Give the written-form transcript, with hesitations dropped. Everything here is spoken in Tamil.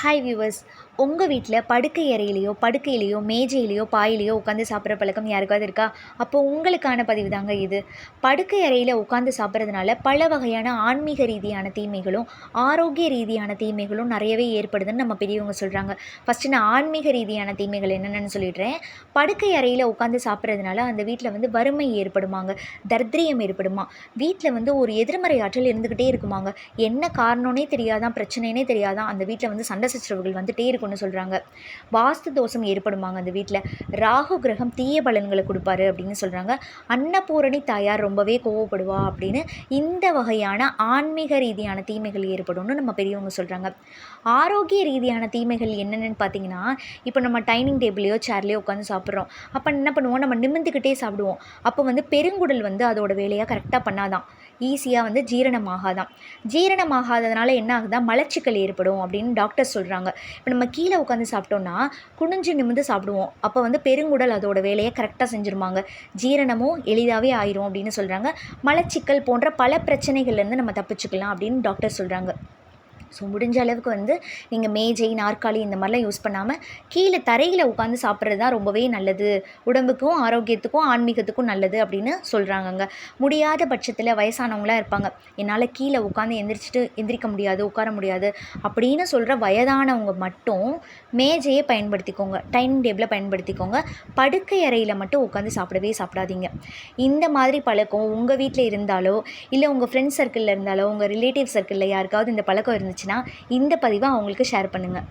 Hi viewers. உங்கள் வீட்டில் படுக்கை அறையிலையோ படுக்கையிலையோ மேஜையிலையோ பாயிலையோ உட்காந்து சாப்பிட்ற பழக்கம் யாருக்காவது இருக்கா? அப்போது உங்களுக்கான பதிவு தாங்க இது. படுக்கை அறையில் உட்காந்து சாப்பிட்றதுனால பல வகையான ஆன்மீக ரீதியான தீமைகளும் ஆரோக்கிய ரீதியான தீமைகளும் நிறையவே ஏற்படுதுன்னு நம்ம பெரியவங்க சொல்கிறாங்க. ஃபஸ்ட்டு நான் ஆன்மீக ரீதியான தீமைகள் என்னென்னு சொல்லிடுறேன். படுக்கை அறையில் உட்காந்து சாப்பிட்றதுனால அந்த வீட்டில் வறுமை ஏற்படுமாங்க, தரித்திரியம் ஏற்படுமா, வீட்டில் ஒரு எதிர்மறை ஆற்றல் இருந்துக்கிட்டே இருக்குமாங்க. என்ன காரணம்னே தெரியாதான், பிரச்சனைனே தெரியாதான், அந்த வீட்டில் சண்டை சச்சரவுகள் வந்துட்டே இருக்கும்னு சொல்கிறாங்க. வாஸ்து தோஷம் ஏற்படுமாங்க அந்த வீட்டில். ராகு கிரகம் தீய பலன்களை கொடுப்பாரு அப்படின்னு சொல்கிறாங்க. அன்னபூரணி தாயார் ரொம்பவே கோவப்படுவா அப்படின்னு இந்த வகையான ஆன்மீக ரீதியான தீமைகள் ஏற்படும்னு நம்ம பெரியவங்க சொல்கிறாங்க. ஆரோக்கிய ரீதியான தீமைகள் என்னென்னு பார்த்தீங்கன்னா, இப்போ நம்ம டைனிங் டேபிளையோ சேர்லையோ உட்காந்து சாப்பிட்றோம். அப்போ என்ன பண்ணுவோம், நம்ம நிமிர்ந்துக்கிட்டே சாப்பிடுவோம். அப்போ பெருங்குடல் அதோட வேலையாக கரெக்டாக பண்ணாதான், ஈஸியாக ஜீரணமாகாதான். ஜீரணமாகாததுனால என்ன ஆகுதா, மலச்சிக்கல் ஏற்படும் அப்படின்னு டாக்டர் சொல்கிறாங்க. இப்போ நம்ம கீழே உட்காந்து சாப்பிட்டோம்னா குனிஞ்சு நிமிர்ந்து சாப்பிடுவோம். அப்போ பெருங்குடல் அதோட வேலையை கரெக்டாக செஞ்சுருமாங்க. ஜீரணமும் எளிதாகவே ஆயிரும் அப்படின்னு சொல்கிறாங்க. மலச்சிக்கல் போன்ற பல பிரச்சனைகள்லேருந்து நம்ம தப்பிச்சுக்கலாம் அப்படின்னு டாக்டர் சொல்கிறாங்க. ஸோ முடிஞ்ச அளவுக்கு நீங்கள் மேஜை, நாற்காலி இந்த மாதிரிலாம் யூஸ் பண்ணாமல் கீழே தரையில் உட்காந்து சாப்பிட்றது தான் ரொம்பவே நல்லது, உடம்புக்கும் ஆரோக்கியத்துக்கும் ஆன்மீகத்துக்கும் நல்லது அப்படின்னு சொல்கிறாங்கங்க. முடியாத பட்சத்தில் வயசானவங்களாம் இருப்பாங்க, என்னால் கீழே உட்காந்து எந்திரிக்க முடியாது, உட்கார முடியாது அப்படின்னு சொல்கிற வயதானவங்க மட்டும் மேஜையை பயன்படுத்திக்கோங்க, டைனிங் டேபிளை பயன்படுத்திக்கோங்க. படுக்கை அறையில் மட்டும் உட்காந்து சாப்பிடாதீங்க. இந்த மாதிரி பழக்கம் உங்கள் வீட்டில் இருந்தாலோ இல்லை உங்கள் ஃப்ரெண்ட்ஸ் சர்க்கிளில் இருந்தாலோ உங்கள் ரிலேட்டிவ் சர்க்கிளில் யாருக்காவது இந்த பழக்கம் இருந்துச்சு, இந்த பதிவை அவங்களுக்கு ஷேர் பண்ணுங்கள்.